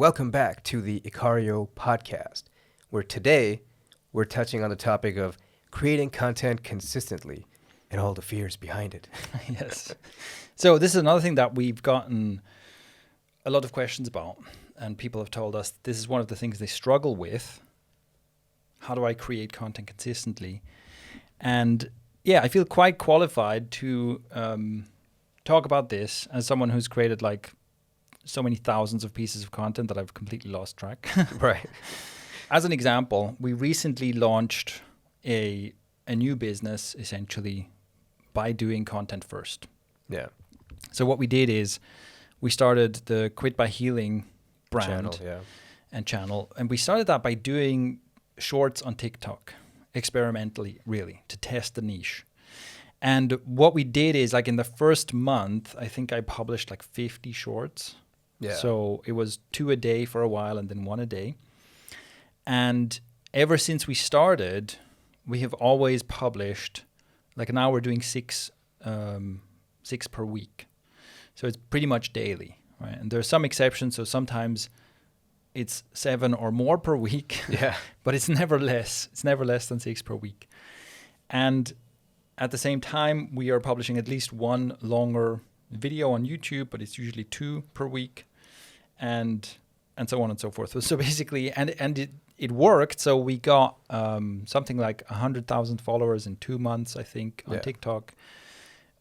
Welcome back to the Icario podcast, where today we're touching on the topic of creating content consistently and all the fears behind it. Yes. So this is another thing that we've gotten a lot of questions about, and people have told us this is one of the things they struggle with. How do I create content consistently? And yeah, I feel quite qualified to talk about this as someone who's created like so many thousands of pieces of content that I've completely lost track. Right. As an example, we recently launched a new business essentially by doing content first. Yeah. So what we did is we started the Quit by Healing brand channel. And we started that by doing shorts on TikTok, experimentally, really, to test the niche. And what we did is, like, in the first month, I think I published like 50 shorts. Yeah. So it was 2 a day for a while and then 1 a day. And ever since we started, we have always published, like now we're doing six per week. So it's pretty much daily, right? And there are some exceptions. So sometimes it's 7 or more per week. Yeah. But it's never less. It's never less than 6 per week. And at the same time, we are publishing at least one longer video on YouTube, but it's usually 2 per week, and so on and so forth. So basically, and it worked. So we got something like 100,000 followers in 2 months, I think, on TikTok.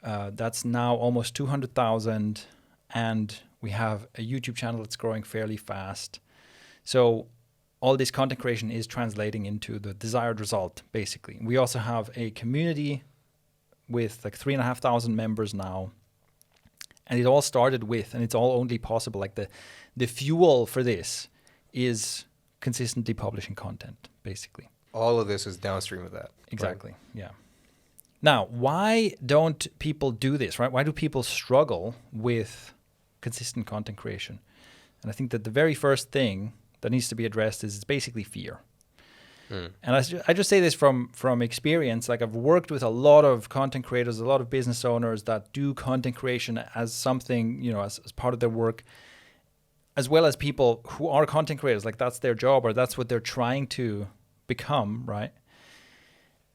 That's now almost 200,000, and we have a YouTube channel that's growing fairly fast. So all this content creation is translating into the desired result, basically. We also have a community with like 3,500 members now. And it all started with, and it's all only possible, like the fuel for this is consistently publishing content, basically. All of this is downstream of that. Exactly, right? Yeah. Now, why don't people do this, right? Why do people struggle with consistent content creation? And I think that the very first thing that needs to be addressed is basically fear. And I just say this from experience. Like, I've worked with a lot of content creators, a lot of business owners that do content creation as something, as part of their work, as well as people who are content creators. Like, that's their job, or that's what they're trying to become, right?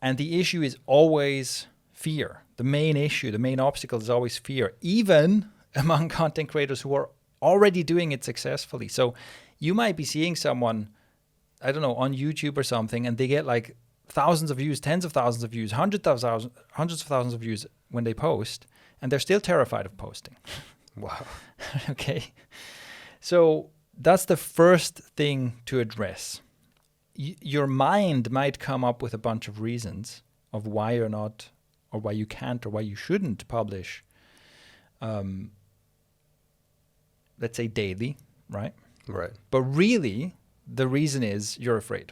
And the issue is always fear. The main issue, the main obstacle is always fear, even among content creators who are already doing it successfully. So you might be seeing someone, I don't know, on YouTube or something, and they get like thousands of views, tens of thousands of views, hundreds of thousands of views when they post, and they're still terrified of posting. Wow. Okay. So that's the first thing to address. Your mind might come up with a bunch of reasons of why you're not, or why you can't, or why you shouldn't publish, let's say daily, right? Right. But really, the reason is you're afraid.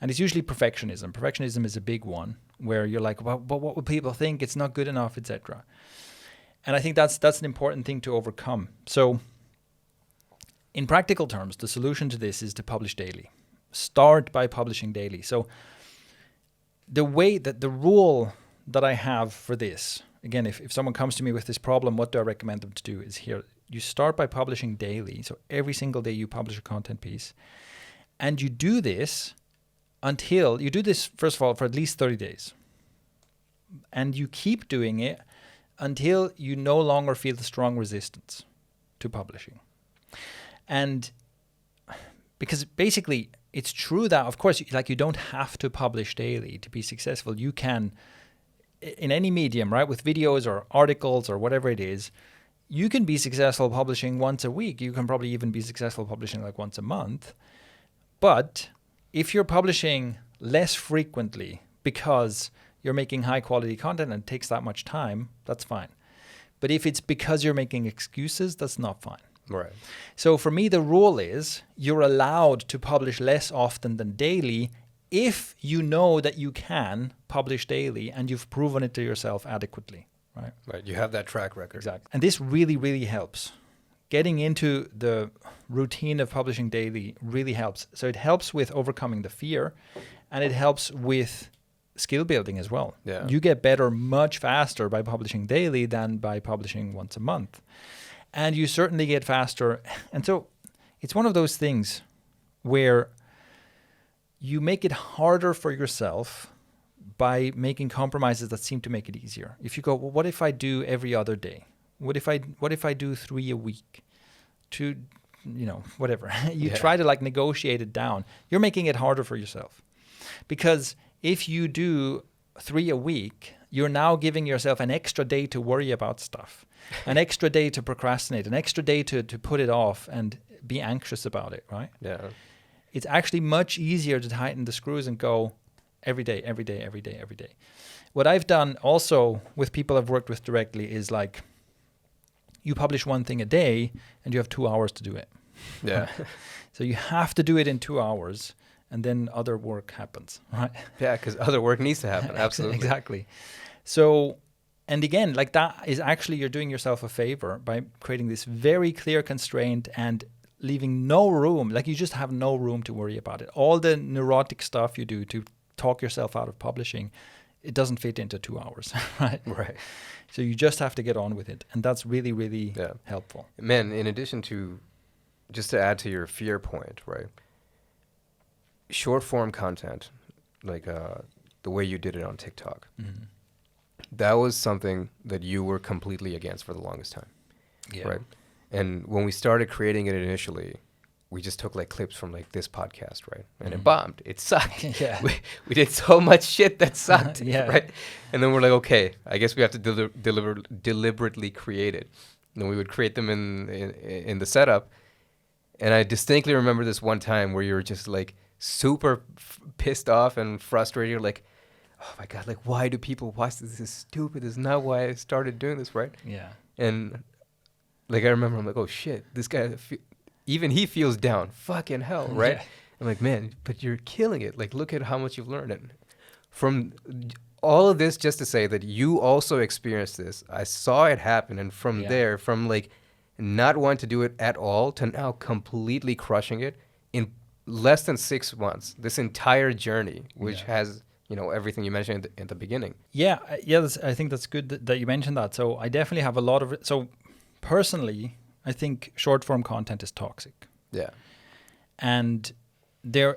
And it's usually perfectionism. Perfectionism is a big one, where you're like, well, but what would people think? It's not good enough, etc. And I think that's an important thing to overcome. So in practical terms, the solution to this is to publish daily. Start by publishing daily. So the rule that I have for this, again, if someone comes to me with this problem, what do I recommend them to do is here. You start by publishing daily. So every single day you publish a content piece. And you do this first of all, for at least 30 days. And you keep doing it until you no longer feel the strong resistance to publishing. And because basically it's true that, of course, like, you don't have to publish daily to be successful. You can, in any medium, right, with videos or articles or whatever it is, you can be successful publishing once a week. You can probably even be successful publishing like once a month. But if you're publishing less frequently because you're making high quality content and it takes that much time, that's fine. But if it's because you're making excuses, that's not fine. Right. So for me, the rule is you're allowed to publish less often than daily if you know that you can publish daily and you've proven it to yourself adequately. Right. Right. You have that track record. Exactly. And this really, really helps. Getting into the routine of publishing daily really helps. So it helps with overcoming the fear, and it helps with skill building as well. Yeah. You get better much faster by publishing daily than by publishing once a month. And you certainly get faster. And so it's one of those things where you make it harder for yourself by making compromises that seem to make it easier. If you go, well, what if I do every other day? What if I do 3 a week? 2, whatever. You try to like negotiate it down. You're making it harder for yourself. Because if you do 3 a week, you're now giving yourself an extra day to worry about stuff, an extra day to procrastinate, an extra day to put it off and be anxious about it, right? Yeah. It's actually much easier to tighten the screws and go every day, every day, every day, every day. What I've done also with people I've worked with directly is like, you publish one thing a day and you have 2 hours to do it. Yeah. So you have to do it in 2 hours and then other work happens, right? Yeah, because other work needs to happen. Absolutely. Exactly. So, and again, like that is actually, you're doing yourself a favor by creating this very clear constraint and leaving no room, like you just have no room to worry about it. All the neurotic stuff you do to talk yourself out of publishing, it doesn't fit into 2 hours, right? Right. So you just have to get on with it. And that's really, really helpful. Man, in addition to, just to add to your fear point, right? Short form content, like the way you did it on TikTok, that was something that you were completely against for the longest time, right? And when we started creating it initially, we just took like clips from like this podcast, right? And it bombed. It sucked. Yeah. We did so much shit that sucked, Yeah. right? And then we're like, okay, I guess we have to deliberately create it. And then we would create them in the setup. And I distinctly remember this one time where you were just like super pissed off and frustrated. You're like, oh my God, like why do people watch this? This is stupid. This is not why I started doing this, right? Yeah. And like I remember, I'm like, oh shit, this guy, even he feels down. Fucking hell, right? Yeah. I'm like, man, but you're killing it. Like, look at how much you've learned. And from all of this, just to say that you also experienced this. I saw it happen. And from there, from like not wanting to do it at all to now completely crushing it in less than 6 months, this entire journey, which has, everything you mentioned in the beginning. Yeah. I think that's good that you mentioned that. So I definitely have a lot of it. So personally, I think short form content is toxic. Yeah. And the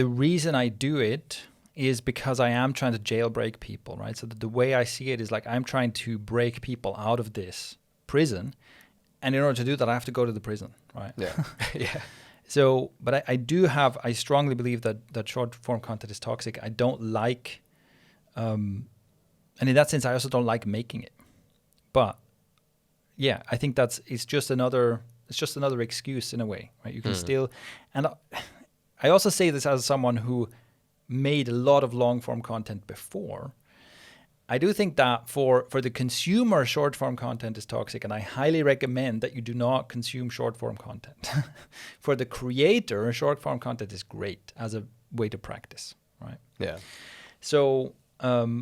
reason I do it is because I am trying to jailbreak people, right? So the way I see it is like I'm trying to break people out of this prison. And in order to do that, I have to go to the prison, right? Yeah. Yeah. So, but I strongly believe that short form content is toxic. I don't like, and in that sense, I also don't like making it. But yeah, I think it's just another excuse in a way, right? You can still, and I also say this as someone who made a lot of long form content before. I do think that for the consumer, short form content is toxic, and I highly recommend that you do not consume short form content. For the creator, short form content is great as a way to practice, right? Yeah. So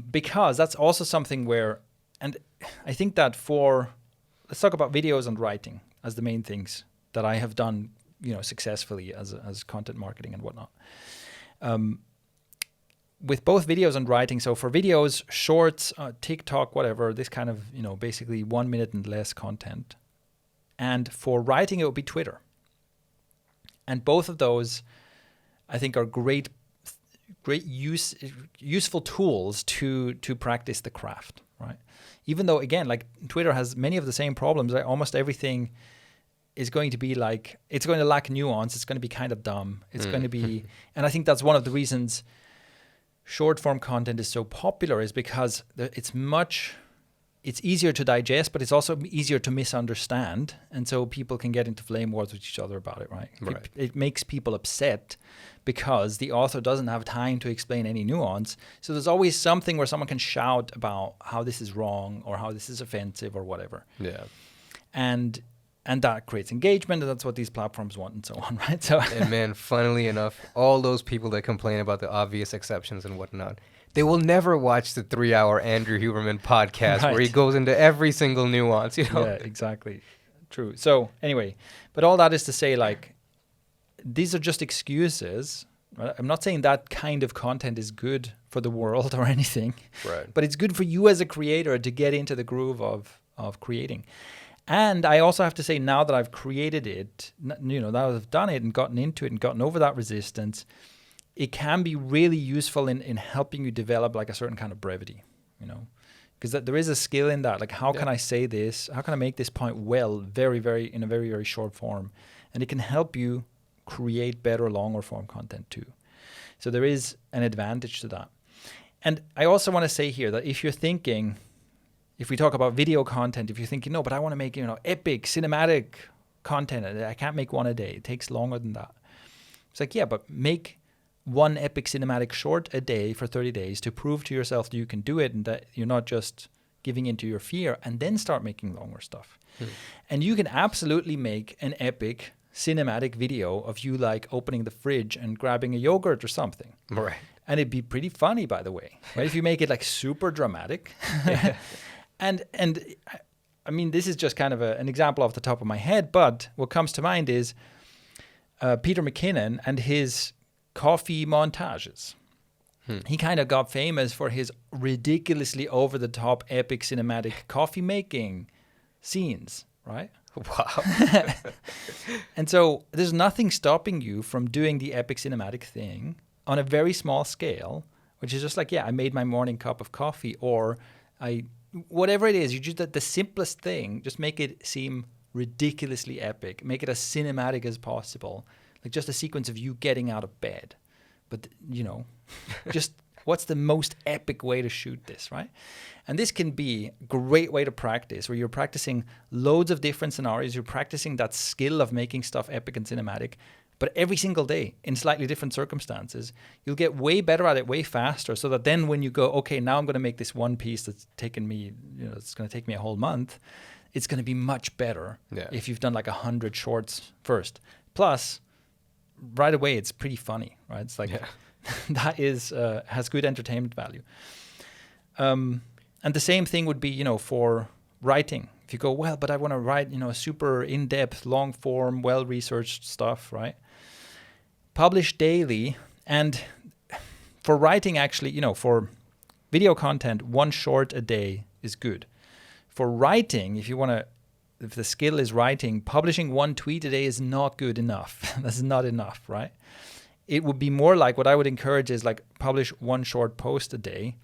because that's also something where, and I think that let's talk about videos and writing as the main things that I have done, successfully as content marketing and whatnot. With both videos and writing, so for videos, shorts, TikTok, whatever, this kind of, basically 1 minute and less content. And for writing, it would be Twitter. And both of those, I think, are great useful tools to practice the craft, right? Even though, again, like Twitter has many of the same problems, like almost everything is going to be like, it's going to lack nuance. It's going to be kind of dumb. It's going to be, and I think that's one of the reasons short form content is so popular, is because it's easier to digest, but it's also easier to misunderstand. And so people can get into flame wars with each other about it, right? It makes people upset because the author doesn't have time to explain any nuance. So there's always something where someone can shout about how this is wrong or how this is offensive or whatever. Yeah. And that creates engagement, and that's what these platforms want, and so on, right? So, and man, funnily enough, all those people that complain about the obvious exceptions and whatnot, they will never watch the 3-hour Andrew Huberman podcast where he goes into every single nuance, Yeah, exactly. True. So anyway, but all that is to say, like, these are just excuses. Right? I'm not saying that kind of content is good for the world or anything, right? But it's good for you as a creator to get into the groove of creating. And I also have to say, now that I've created it, now that I've done it and gotten into it and gotten over that resistance, it can be really useful in helping you develop like a certain kind of brevity, because there is a skill in that. Like, how can I say this? How can I make this point well, very, very, in a very, very short form? And it can help you create better longer form content too. So there is an advantage to that. And I also want to say here that if you're thinking, if we talk about video content, if you're thinking, no, but I want to make, epic cinematic content, I can't make one a day. It takes longer than that. It's like, yeah, but make one epic cinematic short a day for 30 days to prove to yourself that you can do it and that you're not just giving into your fear, and then start making longer stuff. And you can absolutely make an epic cinematic video of you like opening the fridge and grabbing a yogurt or something. Right. And it'd be pretty funny, by the way, right? If you make it like super dramatic. And I mean, this is just kind of an example off the top of my head, but what comes to mind is Peter McKinnon and his coffee montages. He kind of got famous for his ridiculously over-the-top epic cinematic coffee making scenes, right? Wow. And so there's nothing stopping you from doing the epic cinematic thing on a very small scale, which is just like, I made my morning cup of coffee, or whatever it is, you just the simplest thing, just make it seem ridiculously epic, make it as cinematic as possible, like just a sequence of you getting out of bed. But, just what's the most epic way to shoot this, right? And this can be a great way to practice, where you're practicing loads of different scenarios. You're practicing that skill of making stuff epic and cinematic, but every single day in slightly different circumstances. You'll get way better at it way faster, so that then when you go, okay, now I'm going to make this one piece that's taken me, it's going to take me a whole month, it's going to be much better if you've done like 100 shorts first. Plus, right away, it's pretty funny, right? It's like, that is has good entertainment value. And the same thing would be, for writing. If you go, well, but I want to write, super in-depth, long-form, well-researched stuff, right? Publish daily. And for writing, actually, for video content, one short a day is good. For writing, if the skill is writing, publishing one tweet a day is not good enough. That's not enough, right? It would be more like, what I would encourage is like publish one short post a day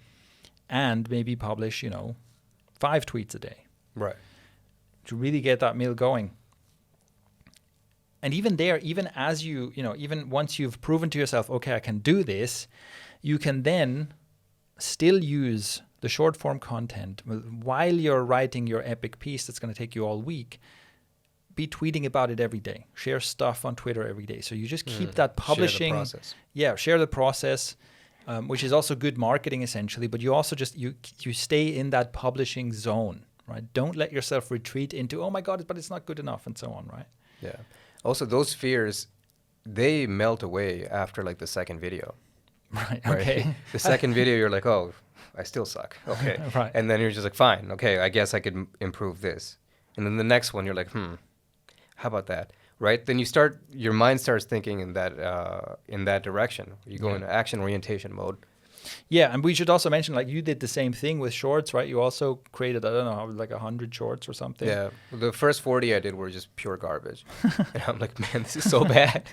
and maybe publish, 5 tweets a day. Right. To really get that mill going. And even there, even as even once you've proven to yourself, okay, I can do this, you can then still use the short form content while you're writing your epic piece that's going to take you all week. Be tweeting about it every day. Share stuff on Twitter every day. So you just keep that publishing. Share the process. Yeah, share the process, which is also good marketing essentially. But you also just you stay in that publishing zone, right? Don't let yourself retreat into, oh my God, but it's not good enough, and so on, right? Yeah. Also, those fears, they melt away after like the second video. Right. Okay. The second video, you're like, oh, I still suck. Okay. Right. And then you're just like, fine. Okay, I guess I could improve this. And then the next one, you're like, how about that? Right? Then your mind starts thinking in that direction. You go into action orientation mode. Yeah, and we should also mention, like, you did the same thing with shorts, right? You also created, I don't know, like 100 shorts or something. Yeah. The first 40 I did were just pure garbage. And I'm like, man, this is so bad.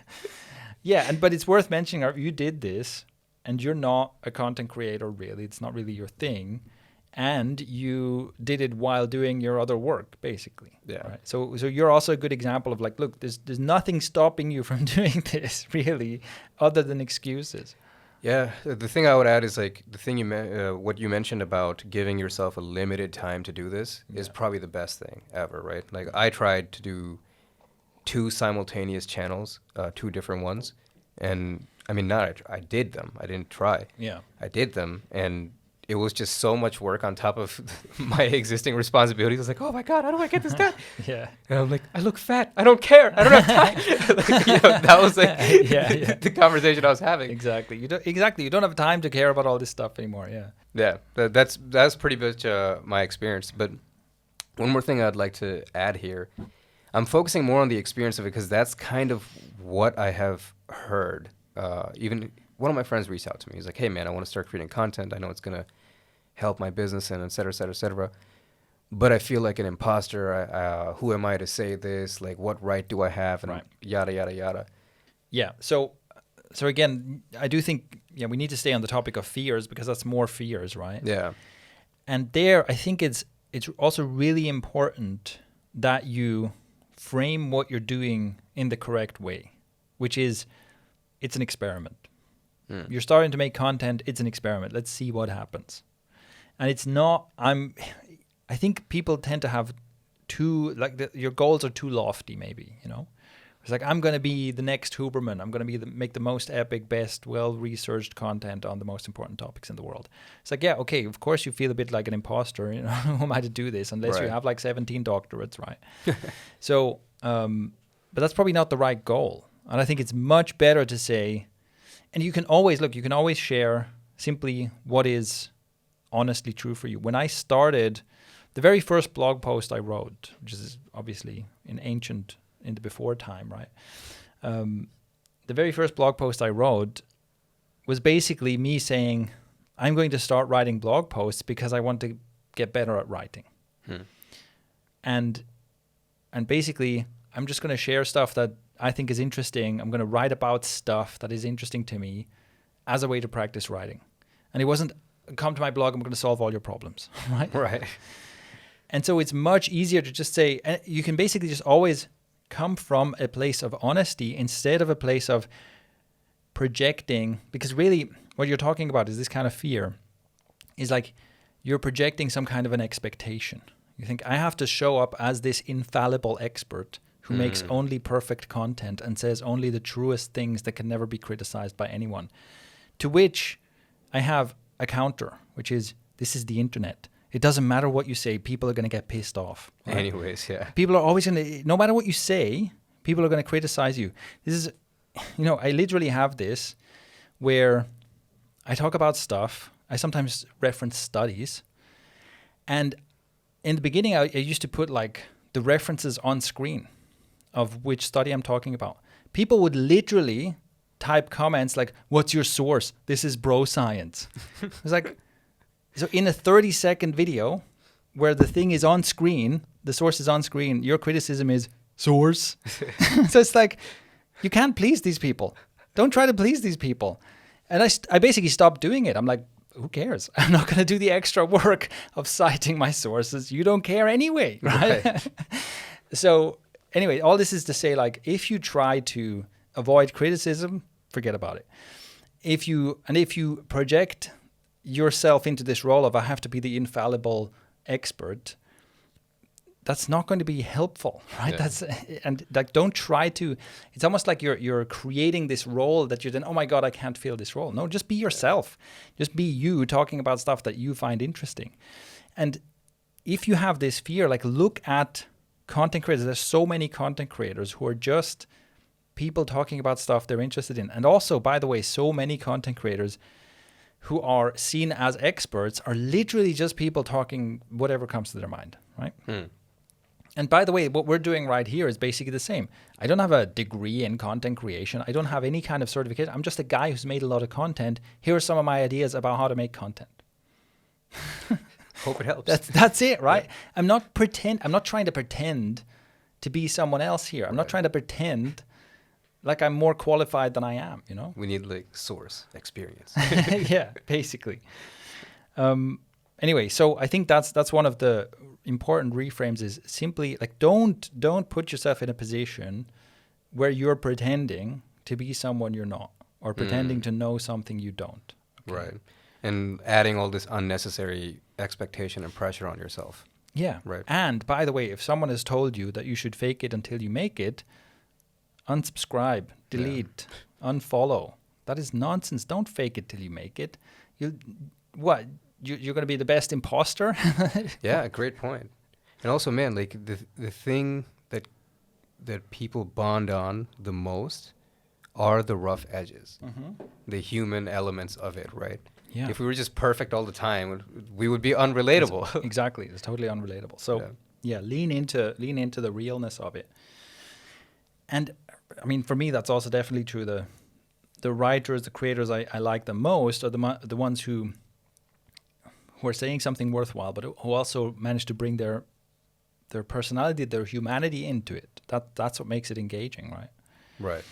Yeah, but it's worth mentioning, you did this, and you're not a content creator, really. It's not really your thing. And you did it while doing your other work, basically. Yeah. Right? So you're also a good example of like, look, there's nothing stopping you from doing this, really, other than excuses. Yeah. The thing I would add is like the thing what you mentioned about giving yourself a limited time to do this is probably the best thing ever, right? Like I tried to do 2 simultaneous channels, 2 different ones, and I mean, I did them. I didn't try. Yeah. I did them, and it was just so much work on top of my existing responsibilities. I was like, oh my God, how do I get this done? Yeah. And I'm like, I look fat. I don't care. I don't have time. That was like the conversation I was having. Exactly. You don't have time to care about all this stuff anymore. Yeah. Yeah. That's pretty much my experience. But one more thing I'd like to add here. I'm focusing more on the experience of it because that's kind of what I have heard. Even one of my friends reached out to me. He's like, hey, man, I want to start creating content. I know it's going to help my business and et cetera, et cetera, et cetera. but I feel like an imposter. Who am I to say this? Like, what right do I have? And Right. yada yada yada. Yeah. So again, I do think we need to stay on the topic of fears because that's more fears, right? Yeah. And there, I think it's also really important that you frame what you're doing in the correct way, which is it's an experiment. You're starting to make content. It's an experiment. Let's see what happens. And it's not. I think people tend to have your goals are too lofty. Maybe It's like, I'm going to be the next Huberman. I'm going to make the most epic, best, well-researched content on the most important topics in the world. It's like, yeah, okay, of course you feel a bit like an imposter. Who am I to do this? Unless you have like 17 doctorates, right? So, but that's probably not the right goal. And I think it's much better to say, and you can always share simply what is honestly true for you. When I started, the very first blog post I wrote, which is obviously in the before time, right? The very first blog post I wrote was basically me saying, I'm going to start writing blog posts because I want to get better at writing. And basically, I'm just going to share stuff that I think is interesting. I'm going to write about stuff that is interesting to me as a way to practice writing. And it wasn't, come to my blog, I'm going to solve all your problems, right? Right. And so it's much easier to just say, and you can basically just always come from a place of honesty instead of a place of projecting, because really what you're talking about is this kind of fear is like you're projecting some kind of an expectation. You think, I have to show up as this infallible expert who makes only perfect content and says only the truest things that can never be criticized by anyone. To which I have a counter, which is, this is the internet. It doesn't matter what you say, people are going to get pissed off. Right? Anyways, yeah. People are always going to, no matter what you say, people are going to criticize you. This is, I literally have this where I talk about stuff. I sometimes reference studies. And in the beginning, I used to put like the references on screen of which study I'm talking about. People would literally type comments like, what's your source? This is bro science. It's like, so in a 30-second video where the thing is on screen, the source is on screen, your criticism is source. So it's like, you can't please these people. Don't try to please these people. And I basically stopped doing it. I'm like, who cares? I'm not going to do the extra work of citing my sources. You don't care anyway, right? So anyway, all this is to say, like, if you try to avoid criticism, forget about it. If you project yourself into this role of I have to be the infallible expert, that's not going to be helpful, right? Yeah. And like, don't try to. It's almost like you're creating this role that you're then, oh my God, I can't fill this role. No, just be yourself. Just be you, talking about stuff that you find interesting. And if you have this fear, like, look at content creators. There's so many content creators who are just people talking about stuff they're interested in. And also, by the way, so many content creators who are seen as experts are literally just people talking whatever comes to their mind, right? And by the way, what we're doing right here is basically the same. I don't have a degree in content creation. I don't have any kind of certificate. I'm just a guy who's made a lot of content. Here are some of my ideas about how to make content. Hope it helps. That's it, right? Yeah. I'm not trying to pretend to be someone else here. I'm not trying to pretend like I'm more qualified than I am, We need like source experience. Yeah, basically. Anyway, so I think that's one of the important reframes is simply like don't put yourself in a position where you're pretending to be someone you're not or pretending to know something you don't. Okay? Right. And adding all this unnecessary expectation and pressure on yourself. Yeah. Right. And by the way, if someone has told you that you should fake it until you make it, unsubscribe, delete, unfollow. That is nonsense. Don't fake it till you make it. You're going to be the best imposter? Yeah, great point. And also, man, like the thing that people bond on the most are the rough edges, the human elements of it, right? Yeah. If we were just perfect all the time, we would be unrelatable. Exactly. It's totally unrelatable. So lean into the realness of it. And I mean, for me, that's also definitely true. The writers, the creators I like the most are the ones who who are saying something worthwhile, but who also manage to bring their personality, their humanity into it. That's what makes it engaging, right? Right.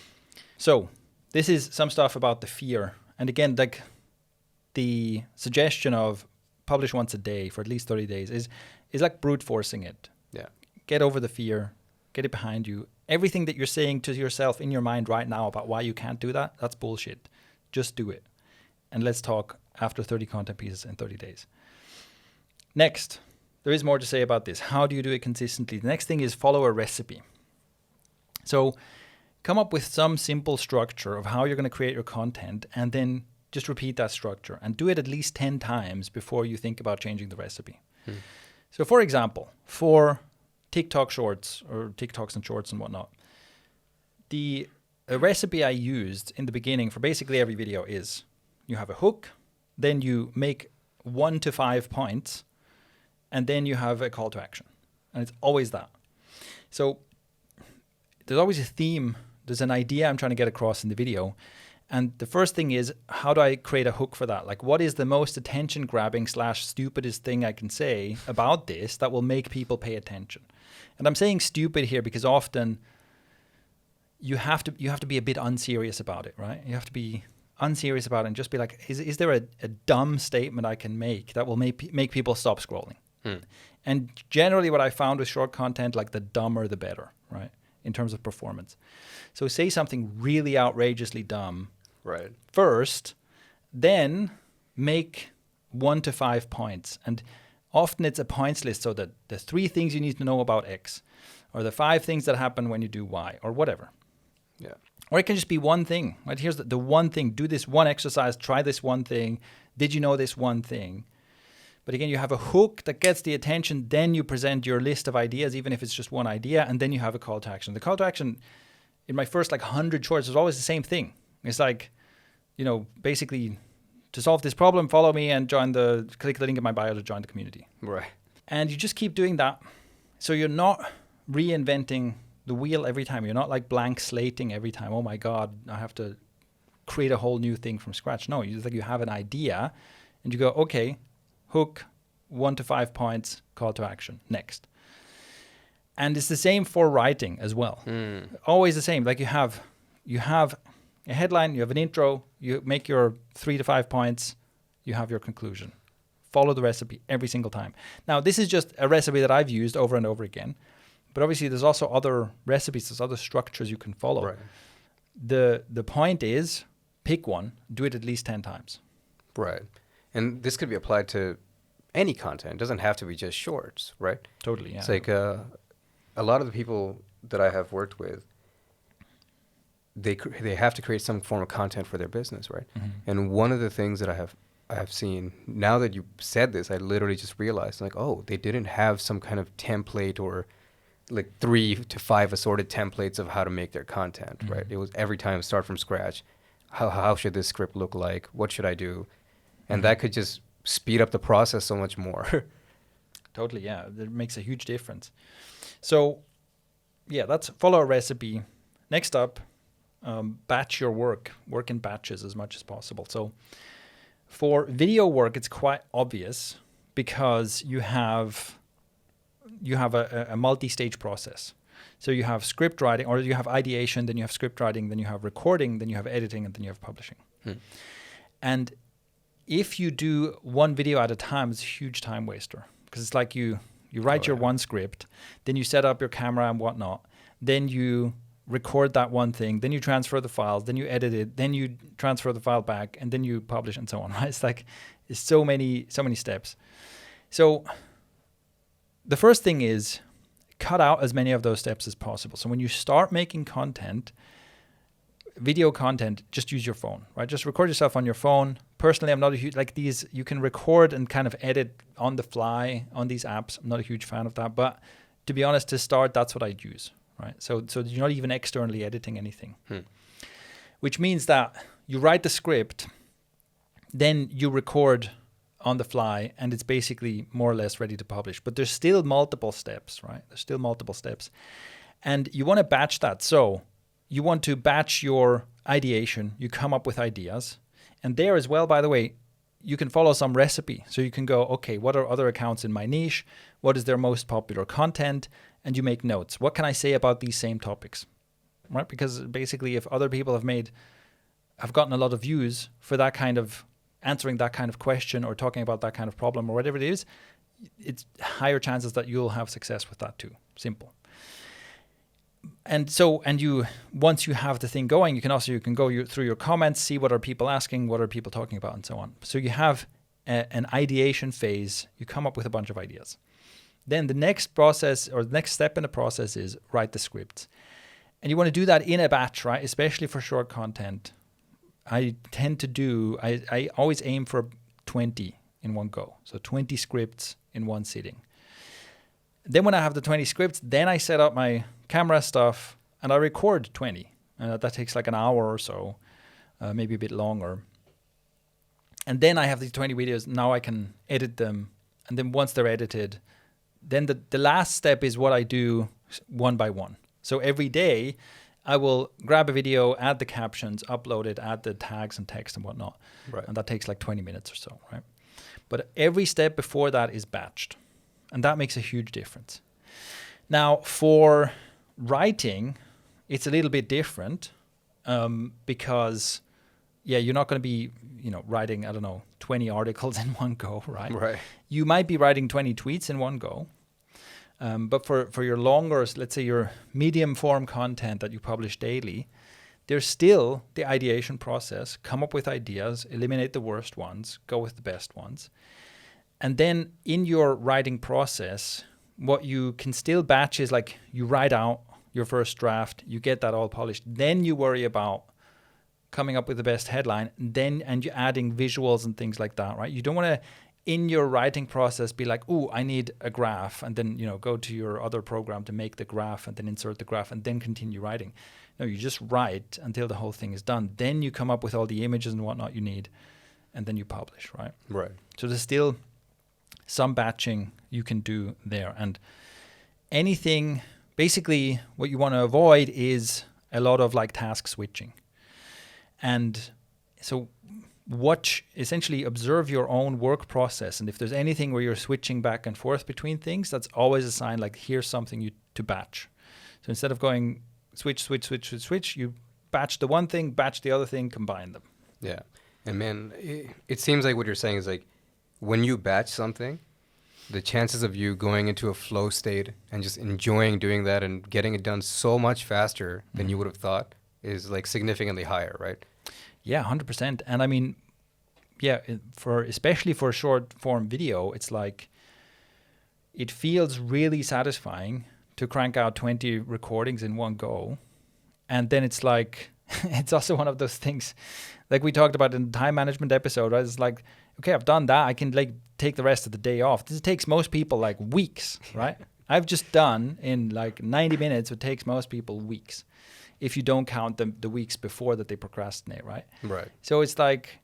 So this is some stuff about the fear. And again, like the suggestion of publish once a day for at least 30 days is like brute forcing it. Yeah. Get over the fear, get it behind you. Everything that you're saying to yourself in your mind right now about why you can't do that, that's bullshit. Just do it. And let's talk after 30 content pieces in 30 days. Next, there is more to say about this. How do you do it consistently? The next thing is follow a recipe. So come up with some simple structure of how you're going to create your content and then just repeat that structure and do it at least 10 times before you think about changing the recipe. So for example, for TikTok shorts or TikToks and shorts and whatnot, the recipe I used in the beginning for basically every video is you have a hook, then you make 1 to 5 points, and then you have a call to action. And it's always that. So there's always a theme. There's an idea I'm trying to get across in the video. And the first thing is, how do I create a hook for that? Like, what is the most attention grabbing / stupidest thing I can say about this that will make people pay attention? And I'm saying stupid here because often you have to be a bit unserious about it, right? You have to be unserious about it and just be like, is there a dumb statement I can make that will make people stop scrolling? And generally what I found with short content, like the dumber the better, right? In terms of performance. So say something really outrageously dumb Right. first, then make 1 to 5 points. And often it's a points list, so that the 3 things you need to know about X, or the 5 things that happen when you do Y, or whatever. Yeah. Or it can just be one thing, right? Here's the one thing. Do this one exercise, try this one thing. Did you know this one thing? But again, you have a hook that gets the attention, then you present your list of ideas, even if it's just one idea, and then you have a call to action. The call to action in my first 100 shorts was always the same thing. It's like, basically, to solve this problem, follow me and click the link in my bio to join the community. Right. And you just keep doing that. So you're not reinventing the wheel every time. You're not like blank slating every time. Oh my God, I have to create a whole new thing from scratch. No, you have an idea and you go, okay, hook, 1 to 5 points, call to action, next. And it's the same for writing as well. Always the same. Like you have a headline, you have an intro, you make your 3 to 5 points, you have your conclusion. Follow the recipe every single time. Now, this is just a recipe that I've used over and over again. But obviously, there's also other recipes, there's other structures you can follow. Right. The point is, pick one, do it at least 10 times. Right. And this could be applied to any content. It doesn't have to be just shorts, right? Totally, yeah. It's like a lot of the people that I have worked with, they have to create some form of content for their business, right? And one of the things that I have seen, now that you said this, I literally just realized, like, oh, they didn't have some kind of template or like 3 to 5 assorted templates of how to make their content, right? It was every time start from scratch. How should this script look like? What should I do? And that could just speed up the process so much more. Totally, yeah. It makes a huge difference. So, yeah, that's follow a recipe. Next up, batch your work. Work in batches as much as possible. So for video work, it's quite obvious because you have a multi-stage process. So you have script writing, or you have ideation, then you have script writing, then you have recording, then you have editing, and then you have publishing. And if you do one video at a time, it's a huge time waster because it's like you write your one script, then you set up your camera and whatnot, then you record that one thing, then you transfer the files, then you edit it, then you transfer the file back, and then you publish and so on. Right? It's so many steps. So the first thing is cut out as many of those steps as possible. So when you start making content, video content, just use your phone, right? Just record yourself on your phone. Personally, I'm not a huge, like these, you can record and kind of edit on the fly on these apps. I'm not a huge fan of that, but to be honest, to start, that's what I'd use, right? So you're not even externally editing anything, which means that you write the script, then you record on the fly, and it's basically more or less ready to publish. But there's still multiple steps, right? There's still multiple steps. And you want to batch that. So you want to batch your ideation. You come up with ideas. And there as well, by the way, you can follow some recipe. So you can go, okay, what are other accounts in my niche? What is their most popular content? And you make notes. What can I say about these same topics? Right? Because basically if other people have gotten a lot of views for that kind of answering that kind of question or talking about that kind of problem or whatever it is, it's higher chances that you'll have success with that too. Simple. And so, once you have the thing going, you can go through your comments, see what are people asking, what are people talking about, and so on. So you have an ideation phase. You come up with a bunch of ideas. Then the next process or the next step in the process is write the script. And you want to do that in a batch, right? Especially for short content. I always aim for 20 in one go. So 20 scripts in one sitting. Then when I have the 20 scripts, then I set up my camera stuff and I record 20. That takes like an hour or so, maybe a bit longer. And then I have these 20 videos. Now I can edit them. And then once they're edited, then the last step is what I do one by one. So every day I will grab a video, add the captions, upload it, add the tags and text and whatnot. Right. And that takes like 20 minutes or so, right? But every step before that is batched. And that makes a huge difference. Now, for writing, it's a little bit different because, you're not going to be, writing, 20 articles in one go, right? Right. You might be writing 20 tweets in one go. But for your longer, let's say your medium form content that you publish daily, there's still the ideation process. Come up with ideas, eliminate the worst ones, go with the best ones. And then in your writing process, what you can still batch is like you write out your first draft, you get that all polished. Then you worry about coming up with the best headline, and you're adding visuals and things like that, right? You don't want to, in your writing process, be like, "Ooh, I need a graph," and then go to your other program to make the graph, and then insert the graph, and then continue writing. No, you just write until the whole thing is done. Then you come up with all the images and whatnot you need, and then you publish, right? Right. So there's still some batching you can do there, and anything. Basically, what you want to avoid is a lot of like task switching, and so. Essentially observe your own work process. And if there's anything where you're switching back and forth between things, that's always a sign like here's something to batch. So instead of going switch, you batch the one thing, batch the other thing, combine them. Yeah. And man, it seems like what you're saying is like when you batch something, the chances of you going into a flow state and just enjoying doing that and getting it done so much faster than you would have thought is like significantly higher, right? Yeah, 100%. And I mean, especially for short form video, it's like it feels really satisfying to crank out 20 recordings in one go. And then it's like, it's also one of those things like we talked about in the time management episode, right? It's like, okay, I've done that. I can like take the rest of the day off. This takes most people like weeks, right? I've just done in like 90 minutes. It takes most people weeks. If you don't count the weeks before that they procrastinate, right? Right. So it's like,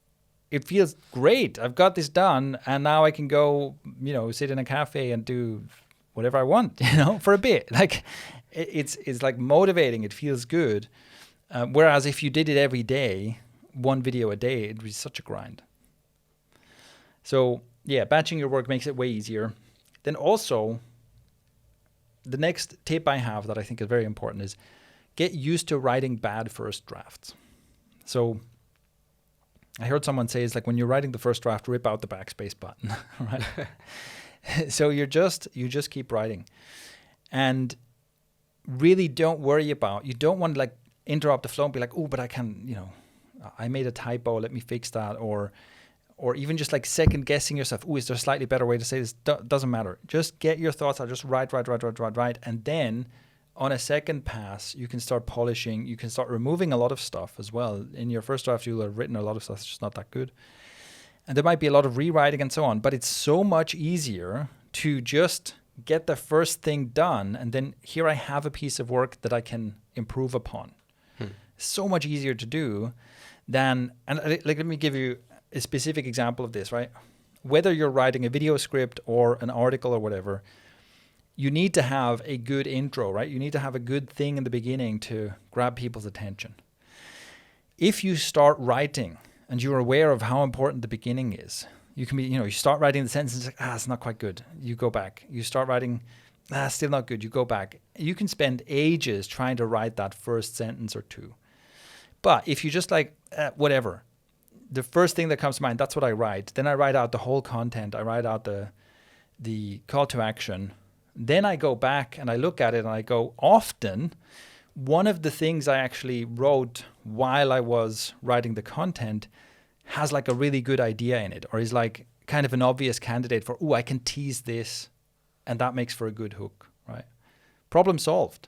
it feels great. I've got this done, and now I can go, sit in a cafe and do whatever I want, for a bit. Like, it's like motivating. It feels good. Whereas if you did it every day, one video a day, it'd be such a grind. So yeah, batching your work makes it way easier. Then also, the next tip I have that I think is very important is get used to writing bad first drafts. So I heard someone say it's like when you're writing the first draft, rip out the backspace button, right? So you just keep writing, and really don't worry about. You don't want to like interrupt the flow and be like, oh, but I can, I made a typo. Let me fix that, or even just like second guessing yourself. Oh, is there a slightly better way to say this? Doesn't matter. Just get your thoughts out. Just write, and then on a second pass, you can start polishing. You can start removing a lot of stuff as well. In your first draft, you'll have written a lot of stuff that's just not that good. And there might be a lot of rewriting and so on. But it's so much easier to just get the first thing done. And then here I have a piece of work that I can improve upon. So much easier to do than, and like, let me give you a specific example of this, right? Whether you're writing a video script or an article or whatever, you need to have a good intro, right? You need to have a good thing in the beginning to grab people's attention. If you start writing and you're aware of how important the beginning is, you can be, you start writing the sentence, it's like, it's not quite good. You go back. You start writing, still not good. You go back. You can spend ages trying to write that first sentence or two. But if you just like, whatever, the first thing that comes to mind, that's what I write. Then I write out the whole content. I write out the call to action. Then I go back and I look at it and I go, often, one of the things I actually wrote while I was writing the content has like a really good idea in it, or is like kind of an obvious candidate for, I can tease this, and that makes for a good hook, right? Problem solved.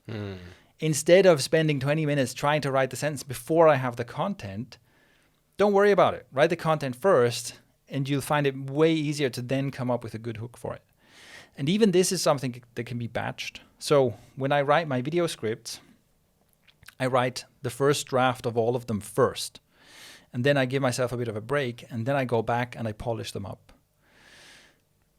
Instead of spending 20 minutes trying to write the sentence before I have the content, don't worry about it. Write the content first, and you'll find it way easier to then come up with a good hook for it. And even this is something that can be batched. So when I write my video scripts, I write the first draft of all of them first. And then I give myself a bit of a break, and then I go back and I polish them up.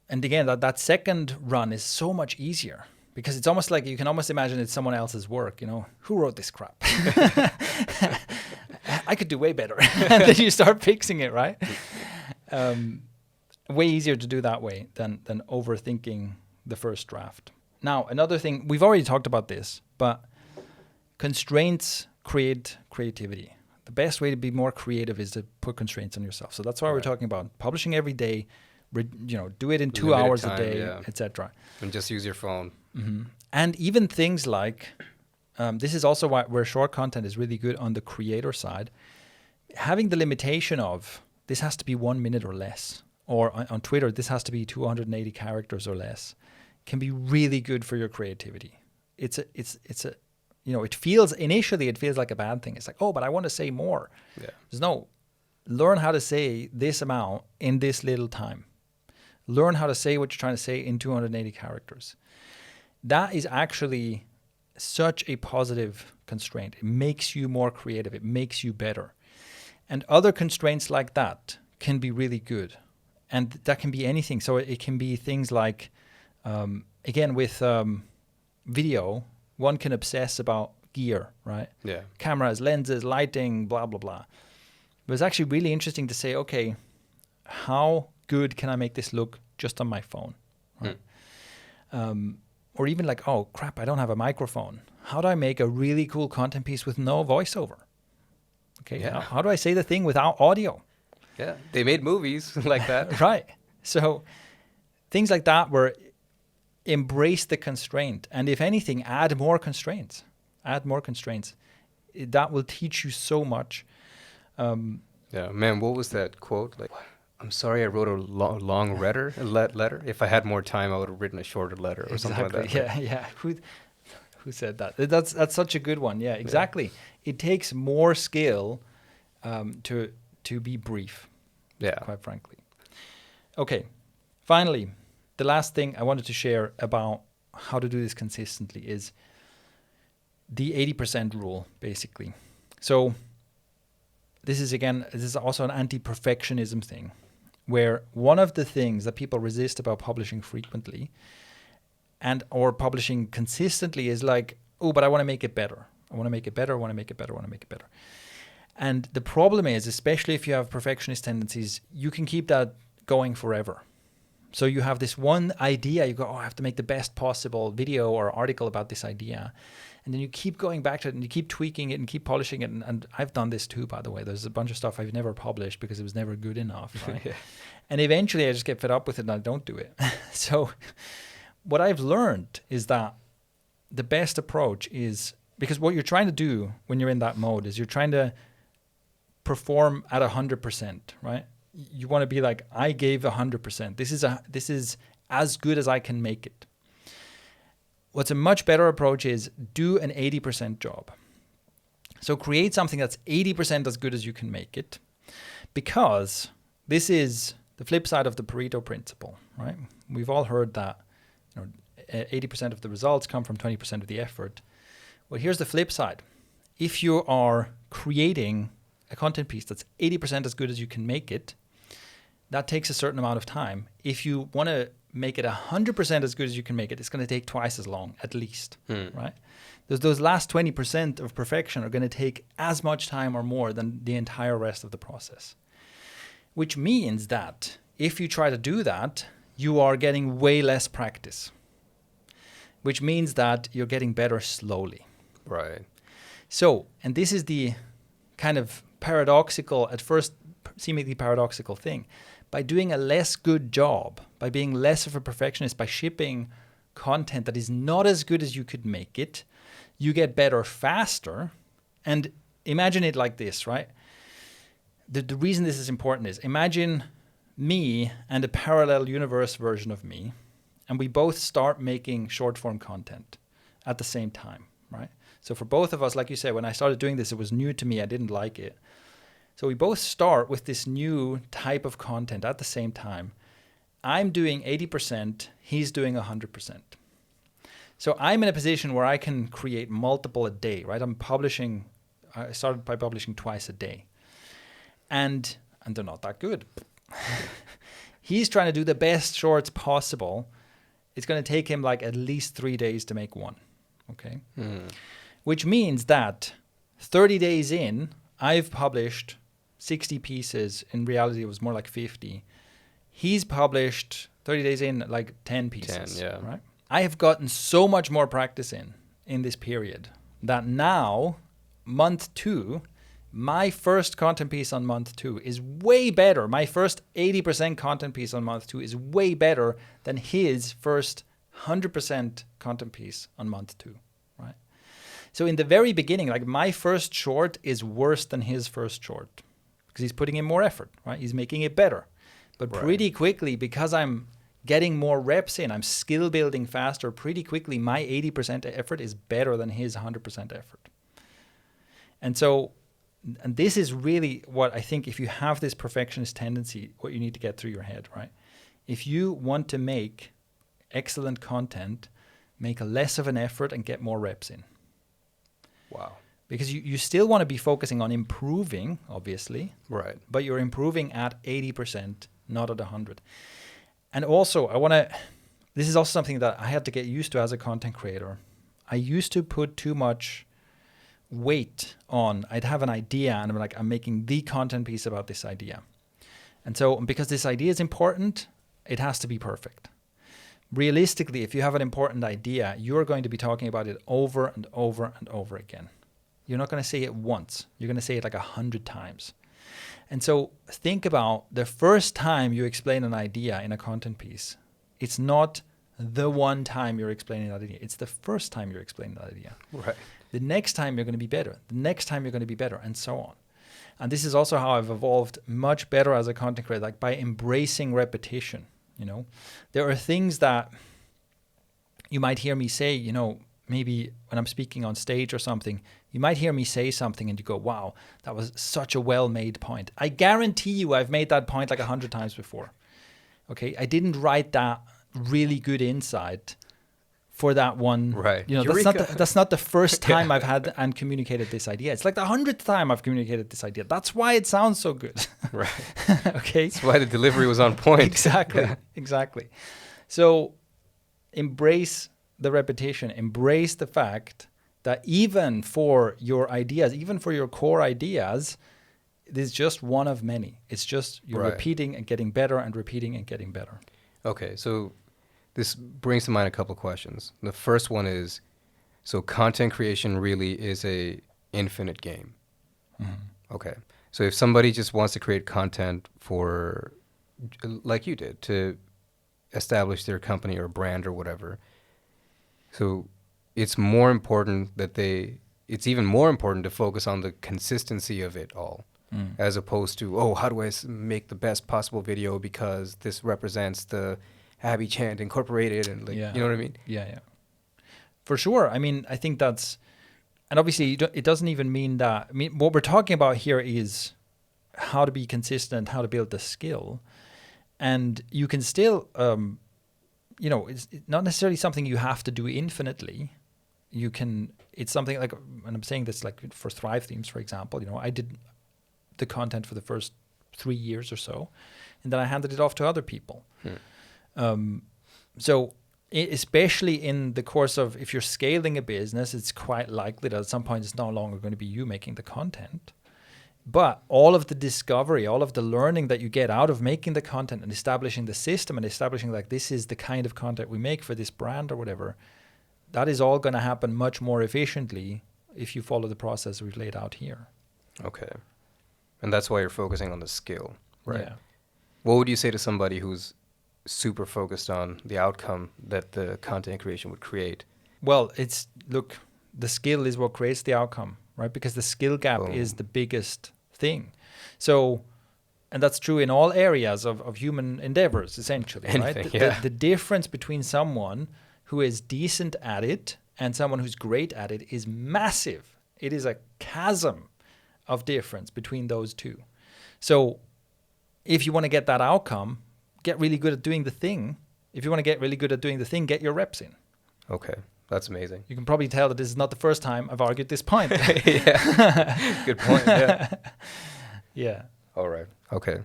And again, that second run is so much easier, because it's almost like you can almost imagine it's someone else's work. Who wrote this crap? I could do way better. And then you start fixing it, right? Way easier to do that way than overthinking the first draft. Now, another thing, we've already talked about this, but constraints create creativity. The best way to be more creative is to put constraints on yourself. So that's why we're talking about publishing every day, do it in 2 hours a day, etc. And just use your phone. Mm-hmm. And even things like, this is also where short content is really good on the creator side. Having the limitation of, this has to be 1 minute or less, or on Twitter, this has to be 280 characters or less, can be really good for your creativity. It feels like a bad thing. It's like, but I want to say more. Yeah. There's no, learn how to say this amount in this little time. Learn how to say what you're trying to say in 280 characters. That is actually such a positive constraint. It makes you more creative. It makes you better. And other constraints like that can be really good. And that can be anything. So it can be things like, again, with video, one can obsess about gear, right? Yeah. Cameras, lenses, lighting, blah, blah, blah. But it's actually really interesting to say, okay, how good can I make this look just on my phone? Right? Or even like, oh, crap, I don't have a microphone. How do I make a really cool content piece with no voiceover? Okay, how do I say the thing without audio? Yeah, they made movies like that. Right. So things like that were embrace the constraint. And if anything, add more constraints. That will teach you so much. Yeah, man, what was that quote? Like, I'm sorry I wrote a long letter. If I had more time, I would have written a shorter letter or something like that. Yeah. Who said that? That's such a good one. Yeah, exactly. Yeah. It takes more skill to be brief. Yeah. Quite frankly. Okay. Finally, the last thing I wanted to share about how to do this consistently is the 80% rule, basically. So this is also an anti-perfectionism thing, where one of the things that people resist about publishing frequently or publishing consistently is like, but I want to make it better. I want to make it better. And the problem is, especially if you have perfectionist tendencies, you can keep that going forever. So you have this one idea, you go, I have to make the best possible video or article about this idea. And then you keep going back to it and you keep tweaking it and keep polishing it. And I've done this too, by the way. There's a bunch of stuff I've never published because it was never good enough. Right? Yeah. And eventually I just get fed up with it and I don't do it. So what I've learned is that the best approach is, because what you're trying to do when you're in that mode is you're trying to perform at 100%, right? You want to be like, I gave 100%. This is as good as I can make it. What's a much better approach is do an 80% job. So create something that's 80% as good as you can make it, because this is the flip side of the Pareto principle, right? We've all heard that 80% of the results come from 20% of the effort. Well, here's the flip side. If you are creating a content piece that's 80% as good as you can make it, that takes a certain amount of time. If you want to make it 100% as good as you can make it, it's going to take twice as long, at least, right? Those last 20% of perfection are going to take as much time or more than the entire rest of the process. which means that if you try to do that, you are getting way less practice, which means that you're getting better slowly. Right. So, and this is the kind of paradoxical, at first seemingly paradoxical thing. By doing a less good job, by being less of a perfectionist, by shipping content that is not as good as you could make it, you get better faster. And imagine it like this, right? The reason this is important is, imagine me and a parallel universe version of me, and we both start making short form content at the same time, right? So for both of us, like you said, when I started doing this, it was new to me. I didn't like it. So we both start with this new type of content at the same time. I'm doing 80%, he's doing 100%. So I'm in a position where I can create multiple a day, right? I started by publishing twice a day. And they're not that good. He's trying to do the best shorts possible. It's going to take him like at least 3 days to make one, okay? Which means that 30 days in, I've published 60 pieces. In reality, it was more like 50. He's published 30 days in like 10 pieces, 10, yeah. right? I have gotten so much more practice in this period that now, month 2, my first content piece on month 2 is way better. My first 80% content piece on month 2 is way better than his first 100% content piece on month 2, right? So in the very beginning, like my first short is worse than his first short because he's putting in more effort, right? He's making it better. But pretty quickly, because I'm getting more reps in, I'm skill building faster, pretty quickly my 80% effort is better than his 100% effort. And so, and this is really what I think, if you have this perfectionist tendency, what you need to get through your head, right? If you want to make excellent content, make less of an effort and get more reps in. Wow. Because you still want to be focusing on improving, obviously. Right. But you're improving at 80%, not at 100. And also, this is also something that I had to get used to as a content creator. I used to put too much weight on, I'd have an idea and I'm like, I'm making the content piece about this idea. And so because this idea is important, it has to be perfect. Realistically, if you have an important idea, you're going to be talking about it over and over and over again. You're not going to say it once. You're going to say it like 100 times. And so think about the first time you explain an idea in a content piece. It's not the one time you're explaining that idea. It's the first time you're explaining that idea. Right. The next time you're going to be better. The next time you're going to be better, and so on. And this is also how I've evolved much better as a content creator, like by embracing repetition. You know, there are things that you might hear me say, you know, maybe when I'm speaking on stage or something, you might hear me say something and you go, wow, that was such a well-made point. I guarantee you I've made that point like 100 times before. Okay, I didn't write that really good insight for that one. Right. You know, that's not the first time I've had and communicated this idea. It's like the 100th time I've communicated this idea. That's why it sounds so good. Right. Okay. That's why the delivery was on point. Exactly. Yeah. Exactly. So embrace the repetition. Embrace the fact that even for your ideas, even for your core ideas, it is just one of many. It's just you're repeating and getting better and repeating and getting better. Okay, so this brings to mind a couple of questions. The first one is, so content creation really is a infinite game. Mm-hmm. Okay, so if somebody just wants to create content for, like you did, to establish their company or brand or whatever, so it's more important it's even more important to focus on the consistency of it all, as opposed to, oh, how do I make the best possible video because this represents the Abbey Chant Incorporated and you know what I mean? Yeah. For sure. I mean, I think that's, and obviously it doesn't even mean that, I mean, what we're talking about here is how to be consistent, how to build the skill. And you can still, you know, it's not necessarily something you have to do infinitely. It's something like, and I'm saying this like for Thrive Themes, for example, you know, I did the content for the first 3 years or so, and then I handed it off to other people. So especially in the course of, if you're scaling a business, it's quite likely that at some point it's no longer going to be you making the content. But all of the discovery, all of the learning that you get out of making the content and establishing the system and establishing like this is the kind of content we make for this brand or whatever, that is all going to happen much more efficiently if you follow the process we've laid out here. Okay. And that's why you're focusing on the skill, right? Yeah. What would you say to somebody who's super focused on the outcome that the content creation would create? Well, look, the skill is what creates the outcome, right? Because the skill gap Boom. is the biggest thing. So, and that's true in all areas of human endeavors, essentially, Anything, right? yeah. The difference between someone who is decent at it and someone who's great at it is massive. It is a chasm of difference between those two. So if you want to get that outcome, get really good at doing the thing. If you want to get really good at doing the thing, get your reps in. Okay. That's amazing. You can probably tell that this is not the first time I've argued this point. Yeah. Good point. Yeah. Yeah. All right. Okay.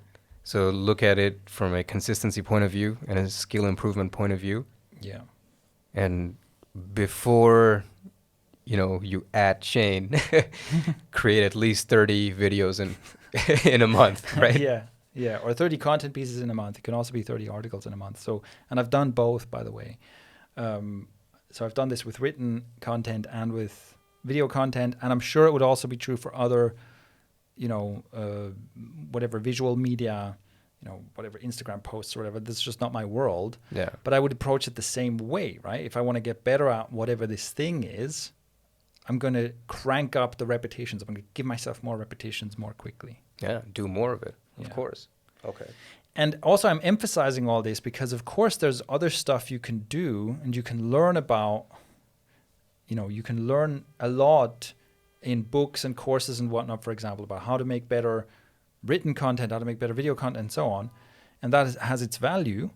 So look at it from a consistency point of view and a skill improvement point of view. Yeah. And before, you add Shane, create at least 30 videos in a month, right? Yeah. Yeah. Or 30 content pieces in a month. It can also be 30 articles in a month. So, and I've done both, by the way. So I've done this with written content and with video content, and I'm sure it would also be true for other, whatever visual media, whatever Instagram posts or whatever. This is just not my world. Yeah. But I would approach it the same way, right? If I want to get better at whatever this thing is, I'm going to crank up the repetitions. I'm going to give myself more repetitions more quickly. Yeah. Do more of it. Of Yeah. course. Okay. And also I'm emphasizing all this because of course there's other stuff you can do and you can learn about, you can learn a lot in books and courses and whatnot, for example, about how to make better written content, how to make better video content and so on. And that has its value.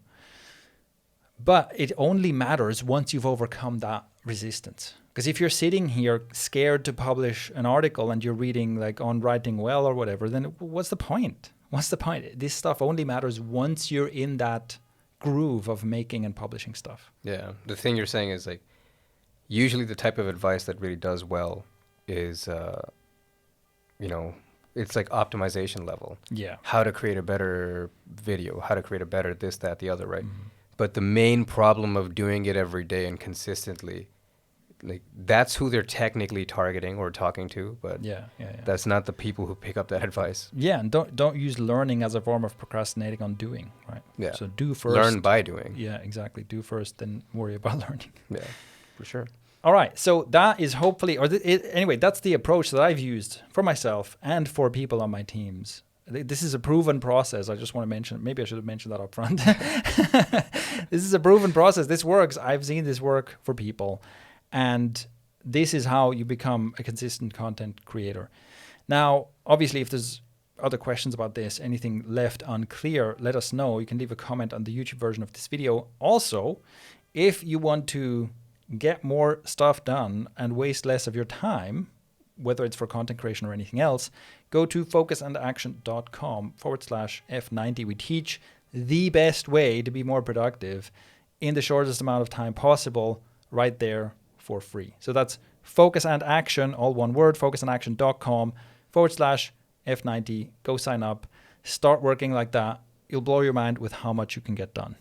But it only matters once you've overcome that resistance. Because if you're sitting here scared to publish an article and you're reading like on writing well or whatever, then what's the point? What's the point? This stuff only matters once you're in that groove of making and publishing stuff. Yeah. The thing you're saying is like, usually the type of advice that really does well is, it's like optimization level. Yeah. How to create a better video, how to create a better this, that, the other, right? Mm-hmm. But the main problem of doing it every day and consistently, like that's who they're technically targeting or talking to, but Yeah. that's not the people who pick up that advice. Yeah, and don't use learning as a form of procrastinating on doing, right? Yeah. So do first. Learn by doing. Yeah, exactly. Do first, then worry about learning. Yeah, for sure. All right. So that is hopefully, anyway, that's the approach that I've used for myself and for people on my teams. This is a proven process. I just want to mention, maybe I should have mentioned that up front. This is a proven process. This works. I've seen this work for people. And this is how you become a consistent content creator. Now, obviously, if there's other questions about this, anything left unclear, let us know. You can leave a comment on the YouTube version of this video. Also, if you want to get more stuff done and waste less of your time, whether it's for content creation or anything else, go to focusandaction.com/F90. We teach the best way to be more productive in the shortest amount of time possible right there for free. So that's focusandaction, all one word, focusandaction.com/F90. Go sign up, start working like that. You'll blow your mind with how much you can get done.